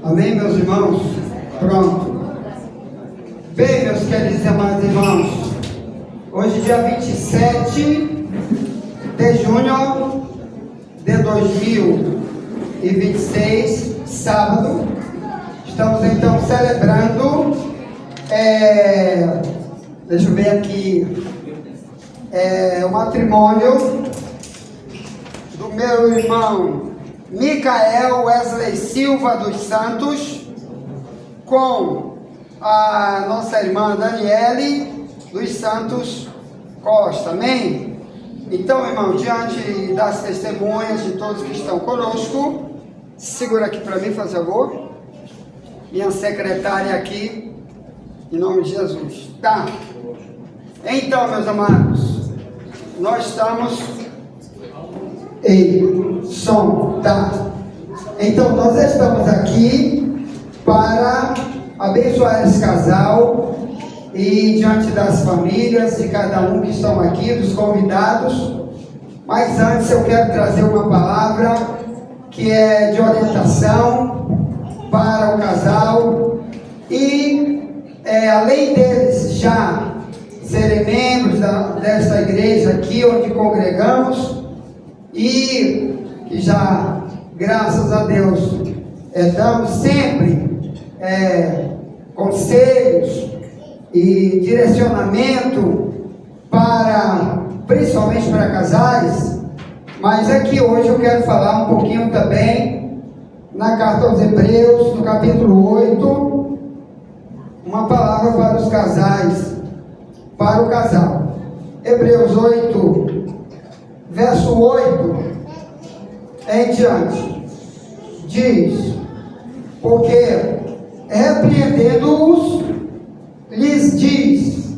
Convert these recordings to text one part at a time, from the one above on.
Amém, meus irmãos? Pronto. Bem, meus queridos e amados irmãos, hoje, dia 27 de junho de 2026, sábado, estamos então celebrando, deixa eu ver aqui, o matrimônio do meu irmão Micael Wesley Silva dos Santos com a nossa irmã Daniele dos Santos Costa, amém? Então, irmão, diante das testemunhas de todos que estão conosco, segura aqui para mim, faz favor, minha secretária aqui, em nome de Jesus, tá? Então, meus amados, nós estamos... Ei, som, tá? Então, nós estamos aqui para abençoar esse casal e diante das famílias de cada um que estão aqui, dos convidados. Mas antes eu quero trazer uma palavra que é de orientação para o casal e além deles já serem membros desta igreja aqui onde congregamos e que já, graças a Deus, damos sempre conselhos e direcionamento principalmente para casais, mas aqui hoje eu quero falar um pouquinho também na carta aos Hebreus, no capítulo 8, uma palavra para os casais, para o casal. Hebreus 8, verso 8 em diante, diz: porque repreendendo-os, lhes diz: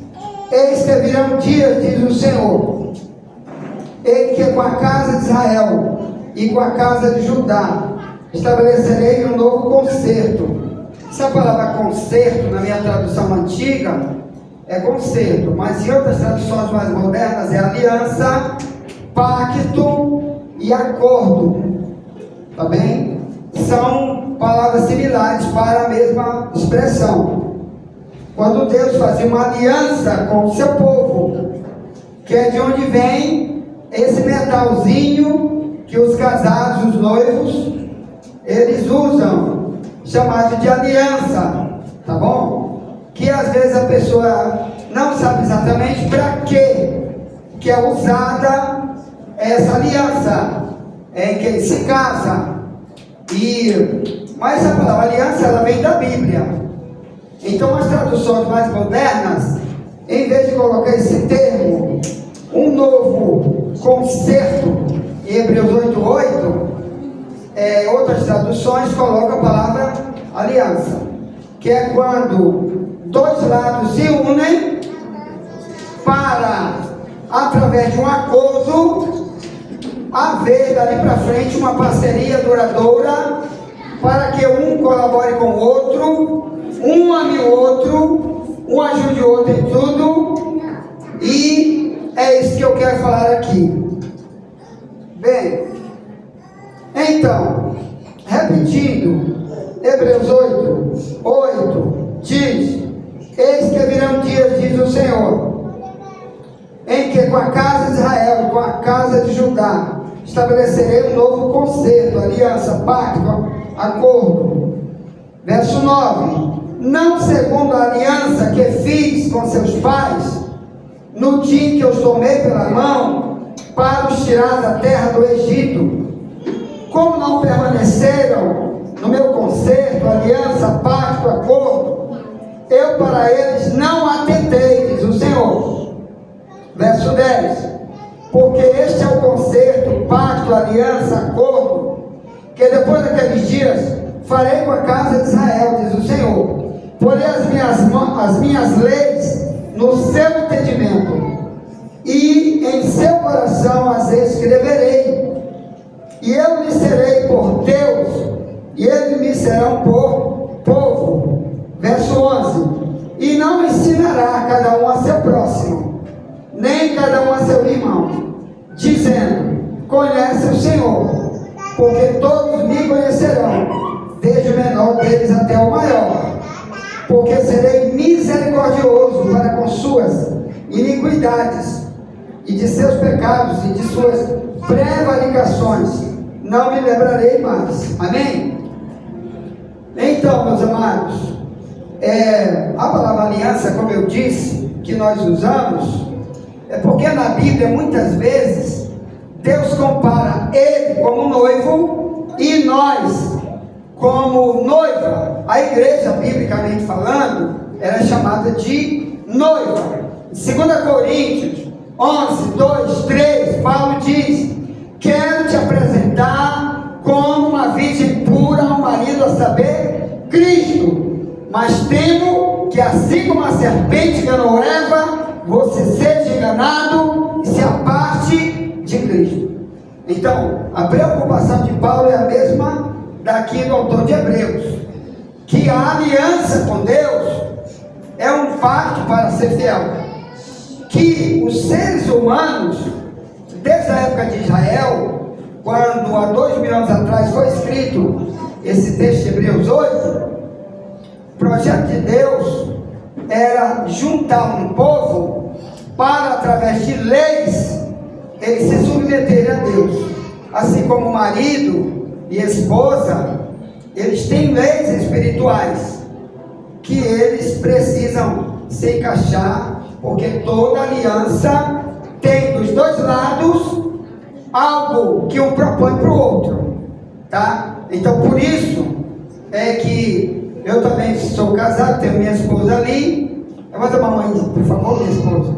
eis que virão dias, diz o Senhor, em que com a casa de Israel e com a casa de Judá estabelecerei um novo concerto. Essa palavra concerto, na minha tradução antiga, é concerto, mas em outras traduções mais modernas é aliança, pacto e acordo, tá bem? São palavras similares para a mesma expressão. Quando Deus fazia uma aliança com o seu povo, que é de onde vem esse metalzinho que os casados, os noivos, eles usam, chamado de aliança, tá bom? Que às vezes a pessoa não sabe exatamente para que é usada essa aliança em quem se casa. Mas a palavra aliança, ela vem da Bíblia. Então as traduções mais modernas, em vez de colocar esse termo, um novo concerto, em Hebreus 8:8, outras traduções colocam a palavra aliança, que é quando dois lados se unem para, através de um acordo, haver dali para frente uma parceria duradoura, para que um colabore com o outro, um ame o outro, um ajude o outro em tudo, e é isso que eu quero falar aqui. Bem, então, repetindo, Hebreus 8 diz: eis que virão dias, diz o Senhor, em que com a casa de Israel e com a casa de Judá estabelecerei um novo concerto, aliança, pacto, acordo. Verso 9: não segundo a aliança que fiz com seus pais, no dia que os tomei pela mão, para os tirar da terra do Egito, como não permaneceram no meu concerto, aliança, pacto, acordo, eu para eles não atentei, diz o Senhor. Verso 10: porque este é o concerto, pacto, aliança, acordo, que depois daqueles dias farei com a casa de Israel, diz o Senhor. Porei as minhas leis no seu entendimento, e em seu coração as escreverei, e eu lhe serei por Deus, e eles me serão por povo. Verso 11: e não ensinará cada um a seu próximo, nem cada um a seu irmão, dizendo: conhece o Senhor, porque todos menor deles até o maior, porque serei misericordioso para com suas iniquidades, e de seus pecados e de suas prevaricações não me lembrarei mais. Amém? Então, meus amados, a palavra aliança, como eu disse, que nós usamos, é porque na Bíblia muitas vezes Deus compara ele como noivo e nós como noiva. A igreja, biblicamente falando, era chamada de noiva. Em 2 Coríntios 11, 2, 3, Paulo diz: quero te apresentar como uma virgem pura ao marido, a saber, Cristo. Mas temo que assim como a serpente enganou Eva, você seja enganado e se aparte de Cristo. Então, a preocupação de Paulo é a mesma daqui do autor de Hebreus, que a aliança com Deus é um pacto para ser fiel, que os seres humanos, desde a época de Israel, quando há 2000 anos atrás foi escrito esse texto de Hebreus 8, o projeto de Deus era juntar um povo para, através de leis, eles se submeterem a Deus. Assim como marido e esposa, eles têm leis espirituais que eles precisam se encaixar, porque toda aliança tem dos dois lados algo que um propõe para o outro, tá? Então, por isso é que eu também sou casado, tenho minha esposa ali. Levanta a mão aí, por favor, minha esposa.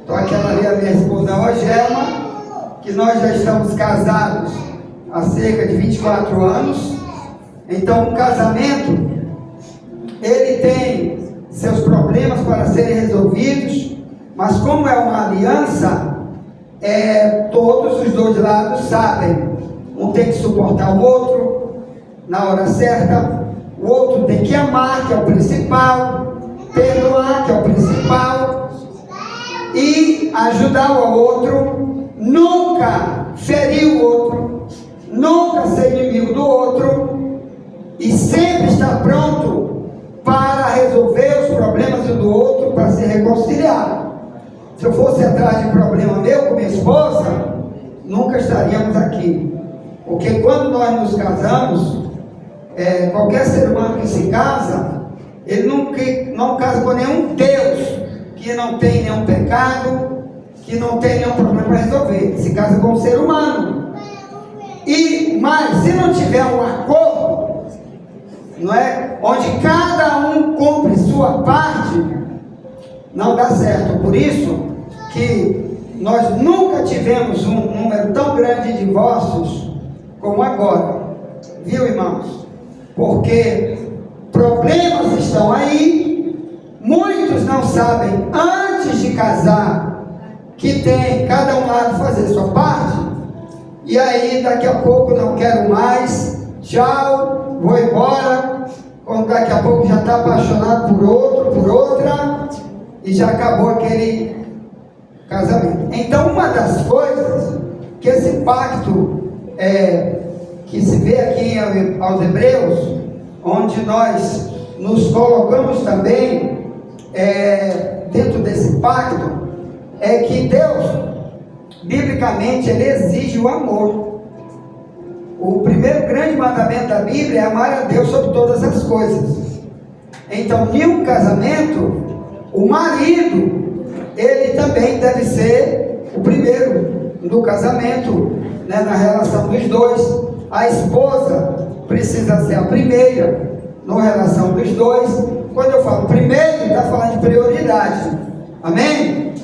Então, aquela ali é a minha esposa Rogelma, que nós já estamos casados há cerca de 24 anos. Então, um casamento, ele tem seus problemas para serem resolvidos, mas como é uma aliança, todos os dois lados sabem, um tem que suportar o outro na hora certa, o outro tem que amar, que é o principal, perdoar, que é o principal, e ajudar o outro, nunca ferir o outro, nunca ser inimigo do outro, e sempre estar pronto para resolver os problemas um do outro, para se reconciliar. Se eu fosse atrás de problema meu com minha esposa, nunca estaríamos aqui. Porque quando nós nos casamos, qualquer ser humano que se casa, ele não casa com nenhum Deus que não tem nenhum pecado, que não tem nenhum problema para resolver. Se casa com um ser humano. Mas se não tiver um acordo, não é? Onde cada um cumpre sua parte, não dá certo. Por isso que nós nunca tivemos um número tão grande de divórcios como agora, viu, irmãos? Porque problemas estão aí, muitos não sabem antes de casar que tem cada um lado fazer sua parte, e aí daqui a pouco não quero mais, tchau, vou embora, quando daqui a pouco já está apaixonado por outro, por outra, e já acabou aquele casamento. Então, uma das coisas que esse pacto que se vê aqui aos Hebreus, onde nós nos colocamos também dentro desse pacto, é que Deus, biblicamente, ele exige o amor. O primeiro grande mandamento da Bíblia é amar a Deus sobre todas as coisas. Então, em um casamento, o marido, ele também deve ser o primeiro no casamento, né, na relação dos dois. A esposa precisa ser a primeira na relação dos dois. Quando eu falo primeiro, está falando de prioridade. Amém?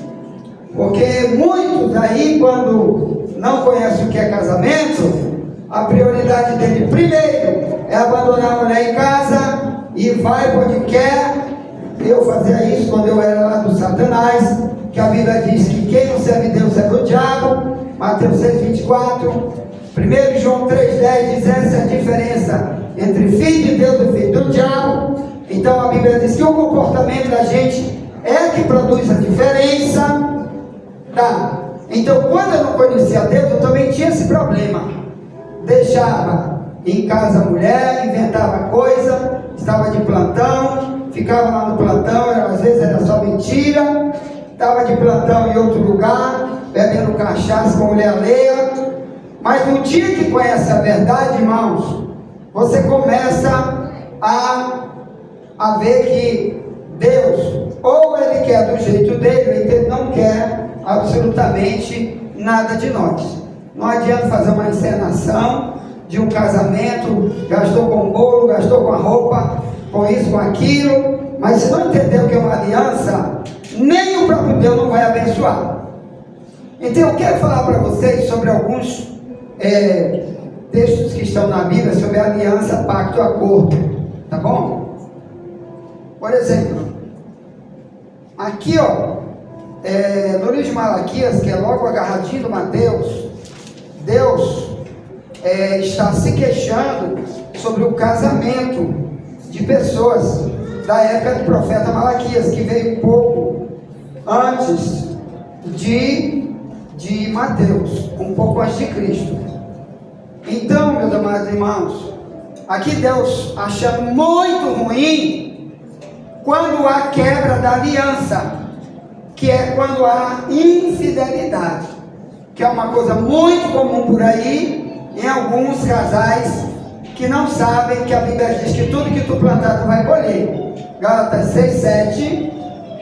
Porque muitos aí, quando não conhecem o que é casamento, a prioridade dele primeiro é abandonar a mulher em casa e vai para onde quer. Eu fazia isso quando eu era lá do Satanás, que a Bíblia diz que quem não serve Deus serve o diabo. Mateus 6,24, 1 João 3,10 diz essa é a diferença entre filho de Deus e filho do diabo. Então a Bíblia diz que o comportamento da gente é que produz a diferença, tá? Então quando eu não conhecia Deus, eu também tinha esse problema, deixava em casa a mulher, inventava coisa, estava de plantão, ficava lá no plantão, às vezes era só mentira, estava de plantão em outro lugar, bebendo cachaça com mulher alheia. Mas no dia que conhece a verdade, irmãos, você começa a ver que Deus, ou Ele quer do jeito dele, ou Ele não quer absolutamente nada de nós. Não adianta fazer uma encenação de um casamento, gastou com o bolo, gastou com a roupa, com isso, com aquilo, mas se não entender o que é uma aliança, nem o próprio Deus não vai abençoar. Então eu quero falar para vocês sobre alguns textos que estão na Bíblia sobre aliança, pacto, acordo, tá bom? Por exemplo, aqui no livro de Malaquias, que é logo agarradinho do Mateus, Deus está se queixando sobre o casamento de pessoas da época do profeta Malaquias, que veio um pouco antes de Mateus, um pouco antes de Cristo. Então, meus amados irmãos, aqui Deus acha muito ruim quando há quebra da aliança, que é quando há infidelidade, que é uma coisa muito comum por aí, em alguns casais que não sabem que a Bíblia diz que tudo que tu plantar tu vai colher. Gálatas 6:7,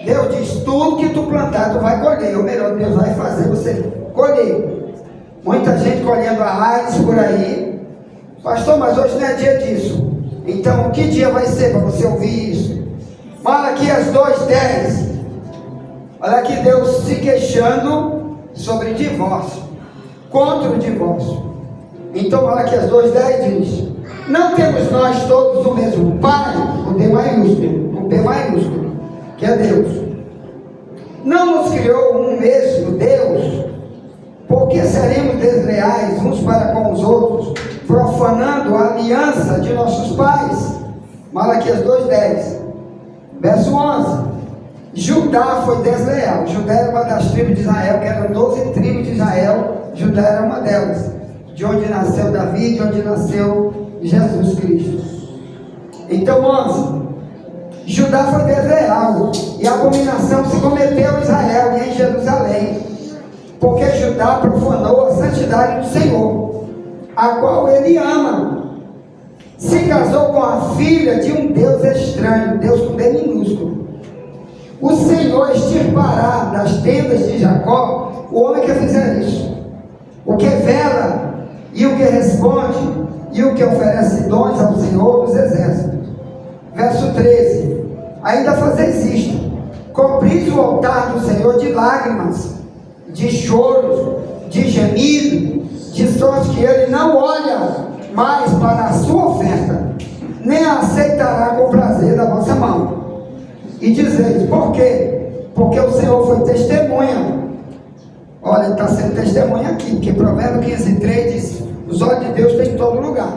Deus diz: tudo que tu plantar tu vai colher, ou melhor, Deus vai fazer você colher. Muita gente colhendo a raiz por aí. Pastor, mas hoje não é dia disso. Então, que dia vai ser para você ouvir isso? Malaquias 2:10. Olha aqui Deus se queixando sobre divórcio, contra o divórcio. Então Malaquias 2:10 diz: não temos nós todos o mesmo Pai, com D maiúsculo, com P maiúsculo, que é Deus. Não nos criou um mesmo Deus? Porque seremos desleais uns para com os outros, profanando a aliança de nossos pais? Malaquias 2:10. Verso 11. Judá foi desleal. Judá era uma das tribos de Israel, que eram 12 tribos de Israel. Judá era uma delas, de onde nasceu Davi, de onde nasceu Jesus Cristo. Então 11. Judá foi desleal, e a abominação se cometeu em Israel e em Jerusalém, porque Judá profanou a santidade do Senhor, a qual ele ama. Se casou com a filha de um Deus estranho, Deus com D minúsculo. O Senhor extirpará das tendas de Jacó o homem que fizer isso, o que vela e o que responde e o que oferece dons ao Senhor dos exércitos. Verso 13. Ainda fazeis isto: cobris o altar do Senhor de lágrimas, de choros, de gemido, de sorte que ele não olha mais para a sua oferta, nem a aceitará com prazer da vossa mão. E dizeis: por quê? Porque o Senhor foi testemunha. Olha, está sendo testemunha aqui, porque Provérbios 15:3 diz: os olhos de Deus estão em todo lugar.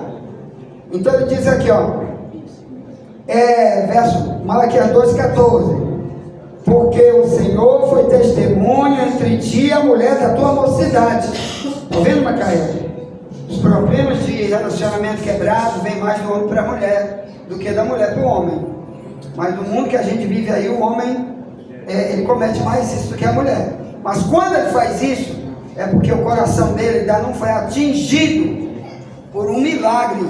Então ele diz aqui, verso Malaquias 2:14: porque o Senhor foi testemunha entre ti e a mulher da tua mocidade. Está vendo, Macaé? Os problemas de relacionamento quebrado vêm mais do homem para a mulher do que da mulher para o homem. Mas no mundo que a gente vive aí, o homem ele comete mais isso do que a mulher. Mas quando ele faz isso, é porque o coração dele ainda não foi atingido por um milagre.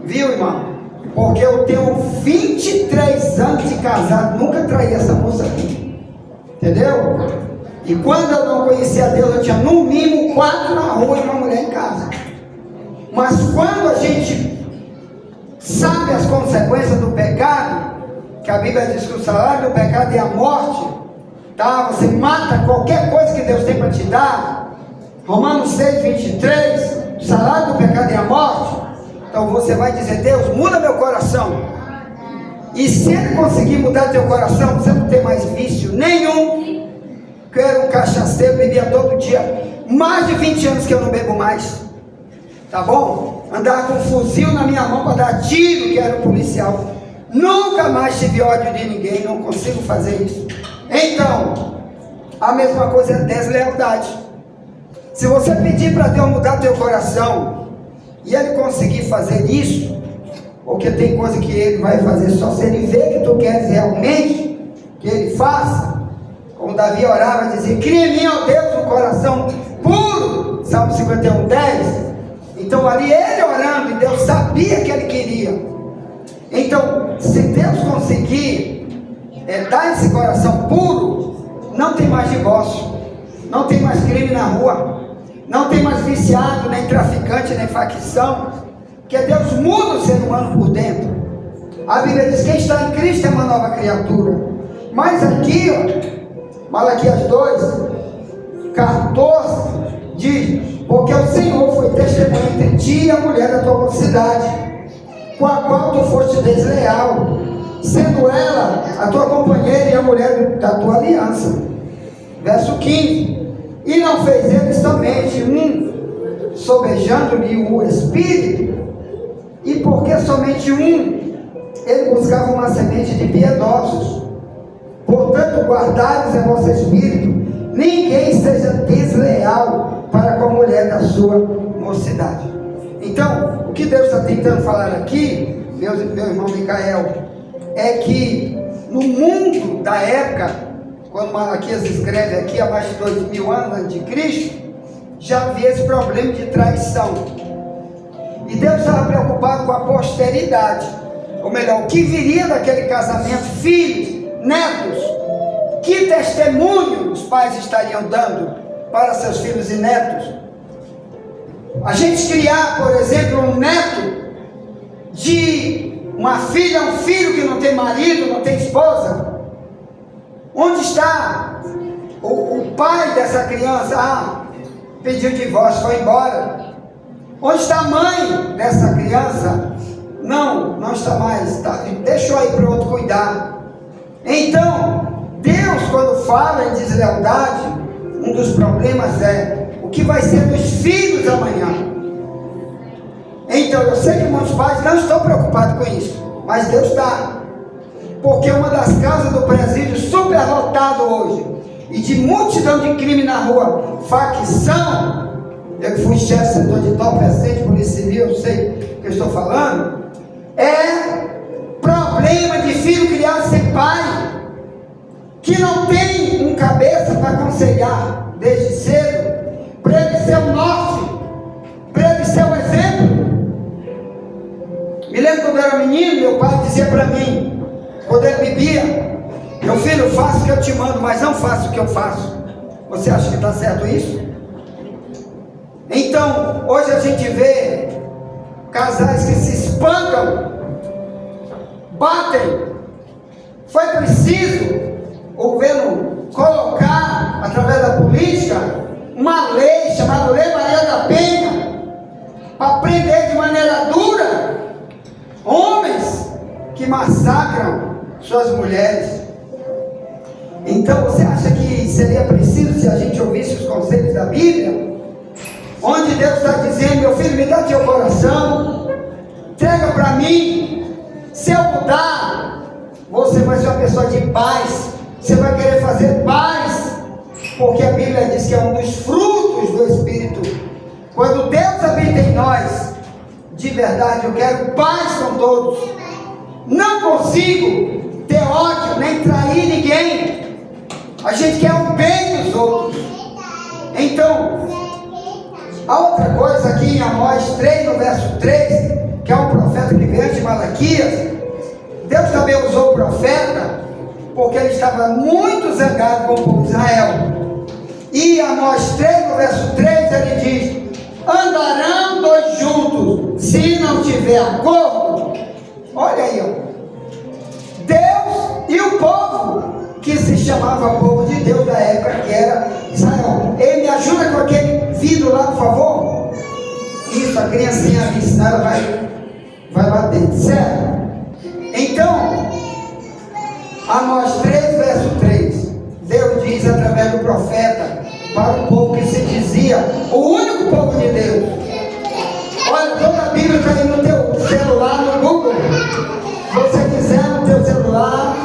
Viu, irmão? Porque eu tenho 23 anos de casado, nunca traí essa moça aqui. Entendeu? E quando eu não conhecia Deus, eu tinha no mínimo 4 na rua e uma mulher em casa. Mas quando a gente sabe as consequências do pecado, que a Bíblia diz que o salário do pecado é a morte, tá? Você mata qualquer coisa que Deus tem para te dar. Romanos 6:23, o salário do pecado é a morte. Então você vai dizer: Deus, muda meu coração. E se Ele conseguir mudar teu coração, você não tem mais vício nenhum. Que eu era um cachaceiro, bebia todo dia. Mais de 20 anos que eu não bebo mais. Tá bom? Andava com um fuzil na minha mão para dar tiro, que era um policial. Nunca mais tive ódio de ninguém, não consigo fazer isso. Então, a mesma coisa é deslealdade. Se você pedir para Deus mudar teu coração, e Ele conseguir conseguir fazer isso, porque tem coisa que ele vai fazer só se ele ver que tu queres realmente que ele faça. Como Davi orava, dizia: cria em mim, ó Deus, um coração puro, Salmo 51, 10. Então ali ele orando, e Deus sabia que ele queria. Então, se Deus conseguir dar esse coração puro, não tem mais divórcio, não tem mais crime na rua, não tem mais viciado, nem traficante, nem facção, porque Deus muda o ser humano por dentro. A Bíblia diz: quem está em Cristo é uma nova criatura. Mas aqui, ó, Malaquias 2, 14, diz: porque o Senhor foi testemunha entre ti e a mulher da tua mocidade, com a qual tu foste desleal, sendo ela a tua companheira e a mulher da tua aliança. Verso 15: e não fez ele somente um, sobejando-lhe o espírito, e porque somente um, ele buscava uma semente de piedosos. Portanto, guardai-vos em vosso espírito, ninguém seja desleal para com a mulher da sua mocidade. Então, o que Deus está tentando falar aqui, meu irmão Micael, é que no mundo da época, quando Malaquias escreve aqui há mais de 2000 anos antes de Cristo, já havia esse problema de traição. E Deus estava preocupado com a posteridade, ou melhor, o que viria daquele casamento, filhos, netos. Que testemunho os pais estariam dando para seus filhos e netos? A gente criar, por exemplo, um neto de uma filha, um filho que não tem marido, não tem esposa. Onde está o pai dessa criança? Pediu divórcio, foi embora. Onde está a mãe dessa criança? Não está mais, deixou aí para o outro cuidar. Então, Deus, quando fala em deslealdade, um dos problemas é o que vai ser dos filhos amanhã. Então, eu sei que muitos pais não estão preocupados com isso, mas Deus está. Porque uma das causas do presídio superlotado hoje, e de multidão de crime na rua, facção, eu que fui chefe do setor de top recente, polícia civil, eu sei o que eu estou falando, é problema de filho criado sem pai, que não tem um cabeça para aconselhar desde cedo, para ele ser o norte, para ele ser o exemplo. Me lembro quando eu era menino, meu pai dizia para mim, quando ele bebia: meu filho, faça o que eu te mando, mas não faça o que eu faço. Você acha que está certo isso? Então, hoje a gente vê casais que se espancam, batem. Foi preciso o governo colocar, através da política, uma lei chamada Lei Maria da Penha, para prender de maneira dura homens que massacram suas mulheres. Então, você acha que seria preciso se a gente ouvisse os conselhos da Bíblia, onde Deus está dizendo: meu filho, me dá teu coração, entrega para mim, se eu mudar, você vai ser uma pessoa de paz, você vai querer fazer paz, porque a Bíblia diz que é um dos frutos do Espírito. Quando Deus habita em nós, de verdade, eu quero paz com todos, não consigo ter ódio, nem trair ninguém. A gente quer o bem dos outros. Então, a outra coisa aqui em Amós 3, no verso 3, que é um profeta que veio antes de Malaquias, Deus também usou o profeta, porque ele estava muito zangado com o povo de Israel. E Amós 3, no verso 3, ele diz: andarão dois juntos, se não tiver acordo. Olha aí, ó. Deus e o povo, que se chamava povo de Deus da época, que era Israel. Ele me ajuda com aquele vidro lá, por favor? Isso, a criancinha ali, senão ela vai bater, certo? Então, Amós 3, verso 3, Deus diz através do profeta para o povo que se dizia o único povo de Deus. Olha, toda a Bíblia está aí no teu celular, no Google. Se você quiser no teu celular,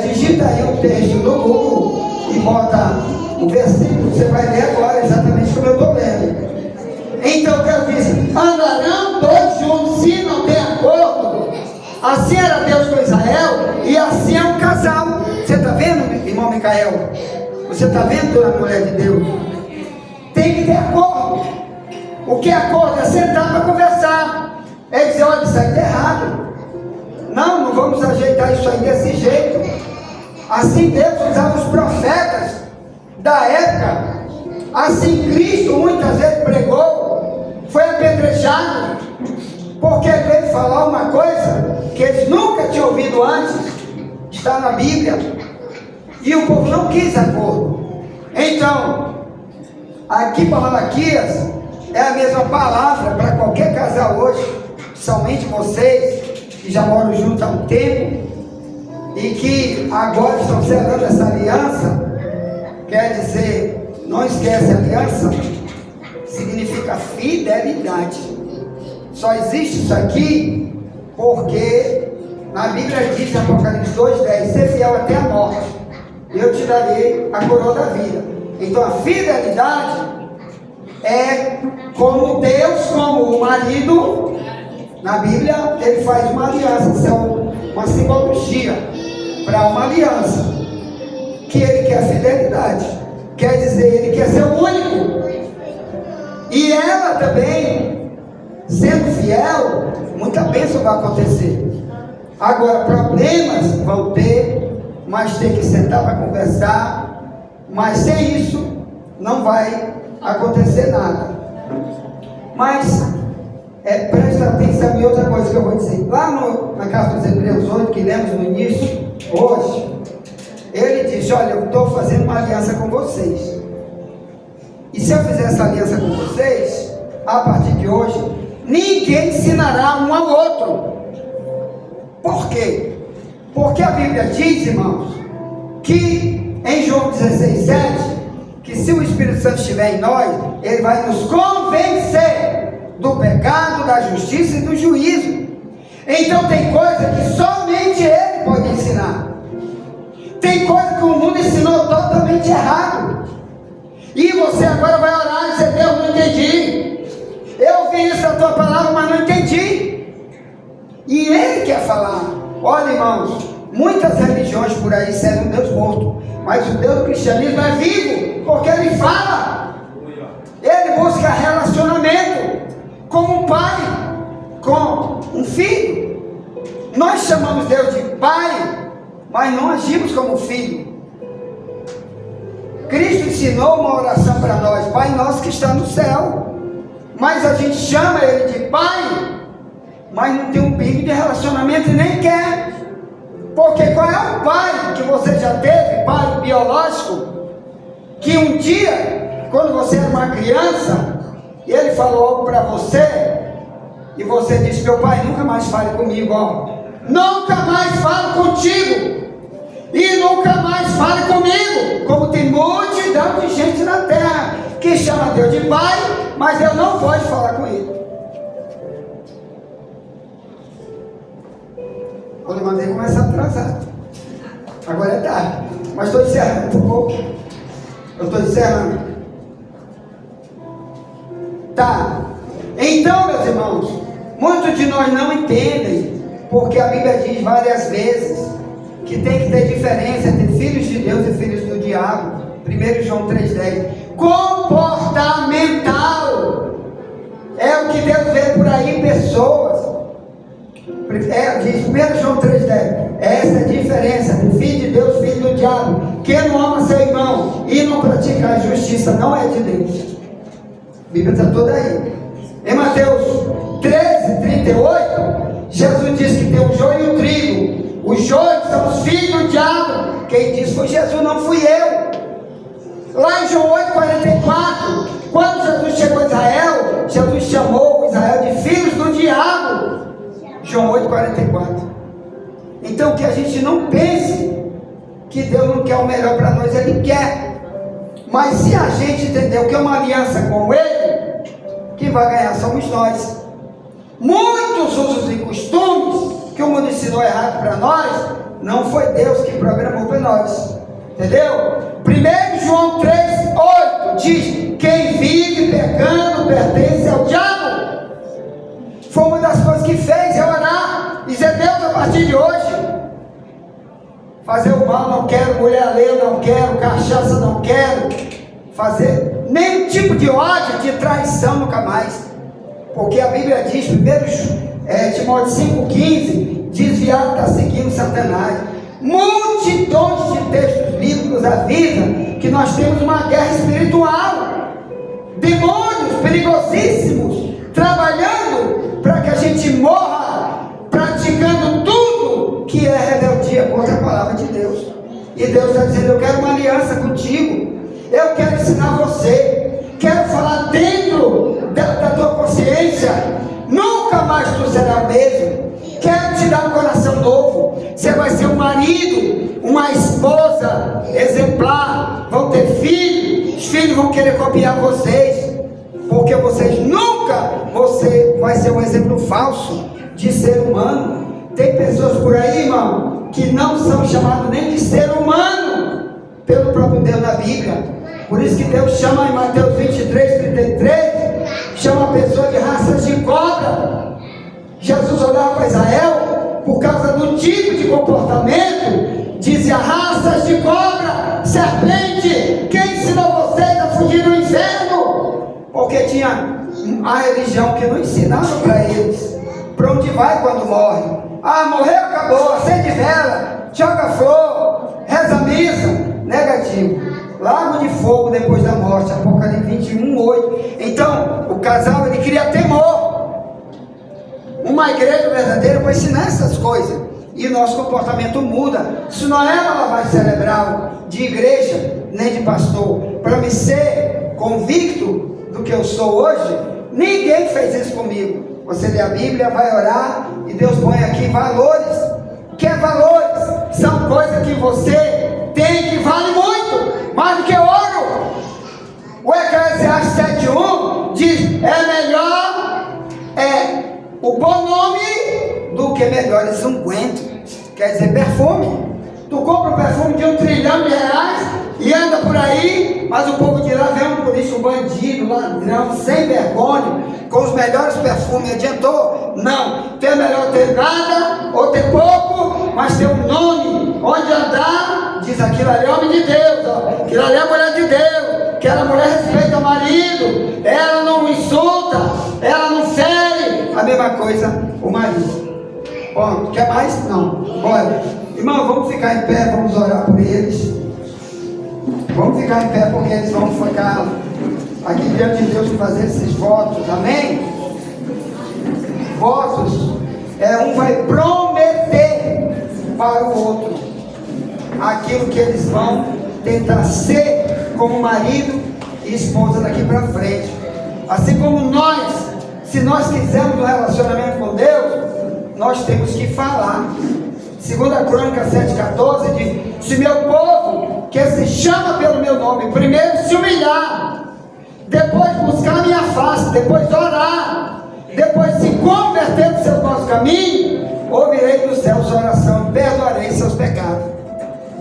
digita aí o texto no Google e bota o versículo, você vai ler agora exatamente como eu estou lendo. Então Deus diz: andarão Assim era Deus com Israel, e assim é um casal. Você está vendo, irmão Micael? Você está vendo a mulher de Deus? Tem que ter acordo. O que é acordo? É sentar para conversar. É dizer, olha, isso aí está errado. Não vamos ajeitar isso aí desse jeito. Assim Deus usava os profetas da época. Assim Cristo muitas vezes pregou, foi apedrejado, porque ele veio falar uma coisa que eles nunca tinham ouvido antes, está na Bíblia, e o povo não quis acordo. Então, aqui para Malaquias é a mesma palavra para qualquer casal hoje, somente vocês que já moram juntos há um tempo e que agora estão selando essa aliança. Quer dizer, não esquece, aliança significa fidelidade. Só existe isso aqui porque na Bíblia diz em Apocalipse 2:10, ser fiel até a morte, eu te darei a coroa da vida. Então a fidelidade é como Deus, como o marido. Na Bíblia ele faz uma aliança, isso é uma simbologia para uma aliança, que ele quer fidelidade, quer dizer, ele quer ser o único, e ela também, sendo fiel, muita bênção vai acontecer. Agora, problemas vão ter, mas tem que sentar para conversar, mas sem isso, não vai acontecer nada. Mas, presta atenção em outra coisa que eu vou dizer. Lá na carta dos Hebreus 8, que lemos no início, hoje, ele disse, olha, eu estou fazendo uma aliança com vocês, e se eu fizer essa aliança com vocês, a partir de hoje, ninguém ensinará um ao outro. Por quê? Porque a Bíblia diz, irmãos, que em João 16:7, que se o Espírito Santo estiver em nós, ele vai nos convencer do pecado, da justiça e do juízo. Então tem coisa que somente ele pode ensinar. Tem coisa que o mundo ensinou totalmente errado, e você agora vai orar e dizer, Deus, não entendi, eu ouvi isso da tua palavra, mas não entendi. E ele quer falar. Olha, irmãos, muitas religiões por aí servem um Deus morto, mas o Deus do cristianismo é vivo, porque ele fala. Ele busca relacionamento, como um pai com um filho. Nós chamamos Deus de pai, mas não agimos como filho. Cristo ensinou uma oração para nós, Pai nosso que está no céu, mas a gente chama ele de pai, mas não tem um pingo de relacionamento e nem quer. Porque qual é o pai que você já teve, pai biológico, que um dia, quando você era uma criança, ele falou algo para você, e você disse, meu pai, nunca mais fale comigo, ó. Nunca mais falo contigo, e nunca mais fale comigo. Como tem multidão de gente na terra que chama Deus de pai, mas Deus não pode falar com ele. Quando eu mandei começar atrasado, agora é tarde, mas estou encerrando um pouco. Eu estou encerrando. Tá. Então, meus irmãos, muitos de nós não entendem, porque a Bíblia diz várias vezes que tem que ter diferença entre filhos de Deus e filhos do diabo. 1 João 3,10. Comportamental. É o que Deus vê por aí, pessoas. Diz 1 João 3,10. Essa é a diferença entre filho de Deus e filho do diabo. Quem não ama seu irmão e não pratica a justiça não é de Deus. A Bíblia está toda aí. Em Mateus 13:38, Jesus diz que tem o joio e o trigo. Os joios são os filhos do diabo. Quem disse foi Jesus, não fui eu. Lá em João 8:44, quando Jesus chegou a Israel, Jesus chamou Israel de filhos do diabo. João 8:44. Então que a gente não pense que Deus não quer o melhor para nós, Ele quer. Mas se a gente entender que é uma aliança com Ele, quem vai ganhar somos nós. Muitos usos e costumes que o mundo ensinou errado para nós, não foi Deus que programou para nós. Entendeu? 1 João 3:8 diz, quem vive pecando pertence ao diabo. Foi uma das coisas que fez é orar e dizer, Deus, eu partir de hoje, fazer o mal não quero, mulher alheia não quero, cachaça não quero, fazer nenhum tipo de ódio, de traição nunca mais. Porque a Bíblia diz, 1 Timóteo 5,15, desviado está seguindo Satanás. Multidões de textos bíblicos avisam que nós temos uma guerra espiritual. Demônios perigosíssimos trabalhando para que a gente morra praticando tudo que é rebeldia contra a palavra de Deus. E Deus está dizendo: eu quero uma aliança contigo, eu quero ensinar você, quero falar dentro da tua consciência, nunca mais tu será o mesmo. Quero te dar um coração novo. Você vai ser um marido, uma esposa exemplar, vão ter filhos, os filhos vão querer copiar vocês, porque vocês nunca, você vai ser um exemplo falso de ser humano. Tem pessoas por aí, irmão, que não são chamados nem de ser humano pelo próprio Deus da Bíblia. Por isso que Deus chama em Mateus 23:33, chama a pessoa de raças de cobra. Jesus olhava para Israel, por causa do tipo de comportamento, dizia: raças de cobra, serpente, quem ensinou vocês a fugir do inferno? Porque tinha a religião que não ensinava para eles para onde vai quando morre. Ah, morreu, acabou, acende vela, joga flor, reza a missa. Negativo. Lago de fogo depois da morte, Apocalipse 21:8. Então, o casal, ele queria temor. Uma igreja verdadeira vai ensinar essas coisas, e o nosso comportamento muda. Isso não é uma lavagem cerebral de igreja, nem de pastor. Para me ser convicto do que eu sou hoje, ninguém fez isso comigo. Você lê a Bíblia, vai orar, e Deus põe aqui valores. Que é valores? São coisas que você tem, que vale muito, mais do que ouro. O Eclesiastes 7:1 diz: é melhor o bom nome do que melhores ungüentos. Quer dizer, perfume. Tu compra um perfume de R$1 trilhão e anda por aí, mas o povo de lá vem um polícia, um bandido, ladrão, sem vergonha, com os melhores perfumes. Adiantou? Não. Então é melhor ter nada ou ter pouco, mas ter um nome. Onde andar, diz: aquilo ali é homem de Deus, ó. Aquilo ali é mulher de Deus. Aquela mulher respeita o marido, ela não insulta, ela não fere. A mesma coisa o marido. Bom, quer mais? Não. Bora. Irmão, vamos ficar em pé, vamos orar por eles. Vamos ficar em pé, porque eles vão ficar aqui diante de Deus para fazer esses votos. Amém? Votos. Um vai prometer para o outro aquilo que eles vão tentar ser como marido e esposa daqui para frente. Assim como nós, se nós quisermos um relacionamento com Deus, nós temos que falar. 2 Crônica 7,14 diz: se meu povo, que se chama pelo meu nome, primeiro se humilhar, depois buscar a minha face, depois orar, depois se converter do seu nosso caminho, ouvirei dos céus a oração e perdoarei seus pecados.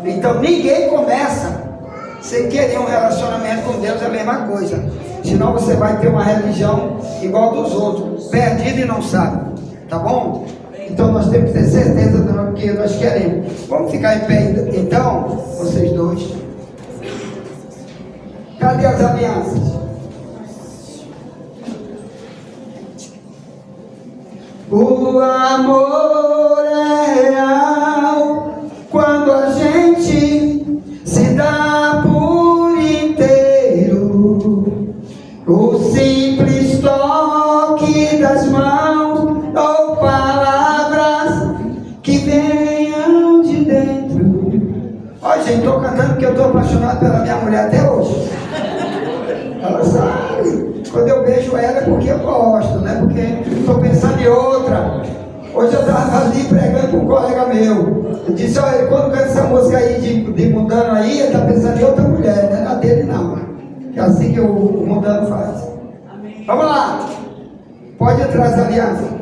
Então ninguém começa sem querer um relacionamento com Deus, é a mesma coisa. Senão você vai ter uma religião igual dos outros, perdido e não sabe. Tá bom? Então nós temos que ter certeza do que nós queremos. Vamos ficar em pé então, vocês dois. Cadê as alianças? O amor é real quando a gente se dá por inteiro. O simples toque das mãos ou palavras que venham de dentro. Olha, gente, estou cantando porque eu estou apaixonado pela minha mulher até hoje. Ela sabe. Quando eu beijo ela é porque eu gosto, né? Porque estou pensando em outra. Hoje eu estava ali pregando para um colega meu. Eu disse: olha, quando canta essa música aí de Mundano aí, ele está pensando em outra mulher, não é na dele não. É assim que o Mundano faz. Amém. Vamos lá. Pode entrar as alianças.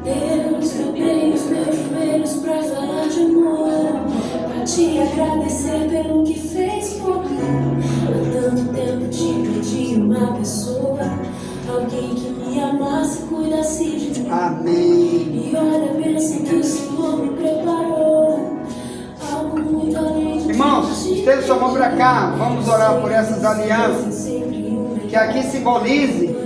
Deus te agradecer pelo que fez por mim. Há tanto tempo te pedi uma pessoa, alguém que me amasse, cuidasse de mim. Amém. E olha, pensa que o Senhor me preparou algo muito além de Irmãos, estenda sua mão para cá. Vamos orar por essas alianças. Que aqui simbolize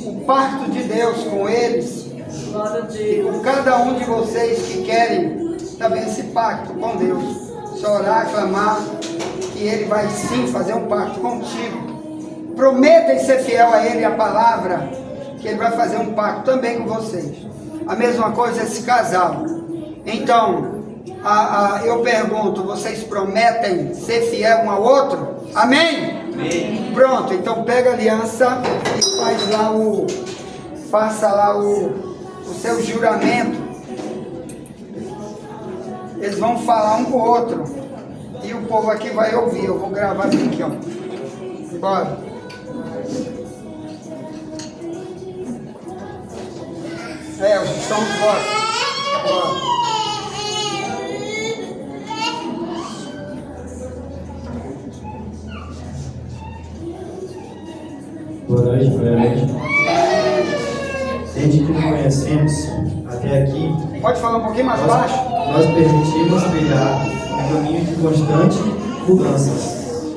o pacto de Deus com eles. E com cada um de vocês que querem também esse pacto com Deus. Só orar, clamar, que Ele vai sim fazer um pacto contigo. Prometa em ser fiel a Ele, a palavra, que Ele vai fazer um pacto também com vocês. A mesma coisa esse casal. Então, eu pergunto, vocês prometem ser fiel um ao outro? Amém? Amém. Pronto, então pega a aliança e faça lá o seu juramento. Eles vão falar um com o outro e o povo aqui vai ouvir. Eu vou gravar aqui, ó. Bora. Os que estão fora. Bora. Boa noite, primeiramente. Desde que nos conhecemos até aqui, Pode falar um pouquinho mais baixo? nós permitimos trilhar um caminho de constante mudanças,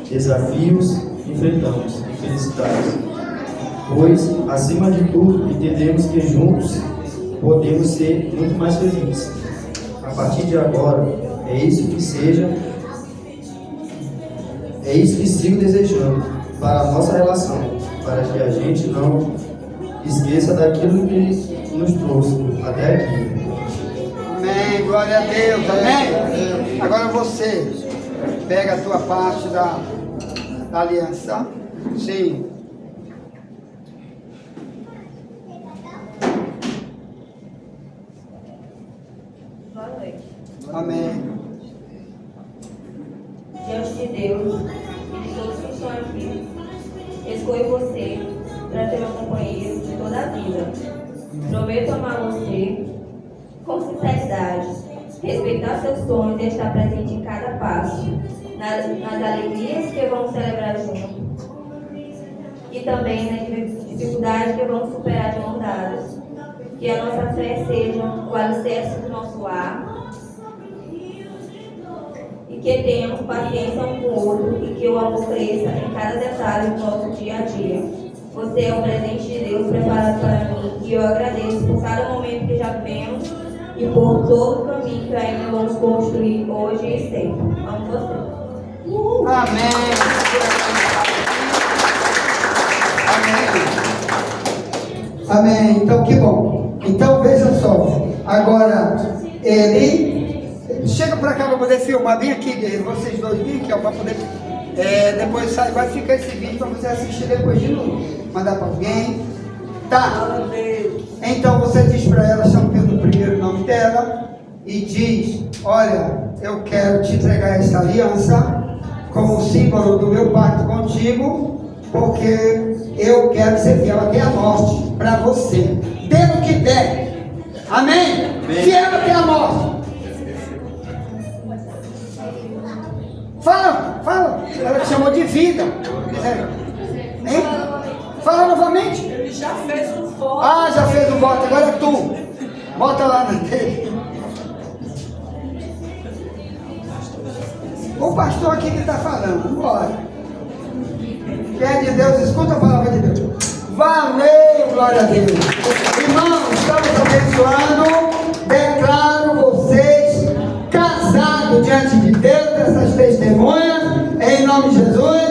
desafios, enfrentamos e felicidades. Pois, acima de tudo, entendemos que juntos podemos ser muito mais felizes. A partir de agora, é isso que sigo desejando para a nossa relação, para que a gente não esqueça daquilo que nos trouxe até aqui. Amém, glória a Deus, amém? Agora você pega a tua parte da aliança. Sim. Boa noite. Amém. Diante de Deus e de todos que estão aqui, escolho você para ser meu companheiro de toda a vida. Prometo amar você com sinceridade, respeitar seus sonhos e estar presente em cada passo, nas alegrias que vamos celebrar juntos e também nas dificuldades que vamos superar de mão dadas. Que a nossa fé seja o alicerce do nosso lar e que tenhamos paciência um com o outro e que o amor cresça em cada detalhe do nosso dia a dia. Você é um presente de Deus preparado para mim e eu agradeço por cada momento que já vivemos e por todo o caminho que ainda vamos construir hoje e sempre. Amo você. Amém. Amém. Amém. Então, que bom. Então, veja só. Agora, ele... Chega pra cá pra poder filmar. Vem aqui, guerreiro. Vocês dois, vem aqui, ó, pra poder... depois sai, vai ficar esse vídeo pra você assistir depois de novo. Mandar pra alguém. Tá. Então, você diz pra ela, chama pelo primeiro nome dela. E diz, olha, eu quero te entregar essa aliança como símbolo do meu pacto contigo, porque eu quero ser fiel até a morte para você. Dê o que der. Amém? Amém. Fiel até a morte. Fala. Ela te chamou de vida. Hein? Fala novamente. Ele já fez um voto. Ah, já fez o voto. Agora é tu. Bota lá na dele. O pastor aqui que está falando. Bora. Quem é de Deus, escuta a palavra de Deus. Valeu, glória a Deus. Irmãos, estamos abençoando. Declaro vocês casados diante de Deus, essas testemunhas, em nome de Jesus.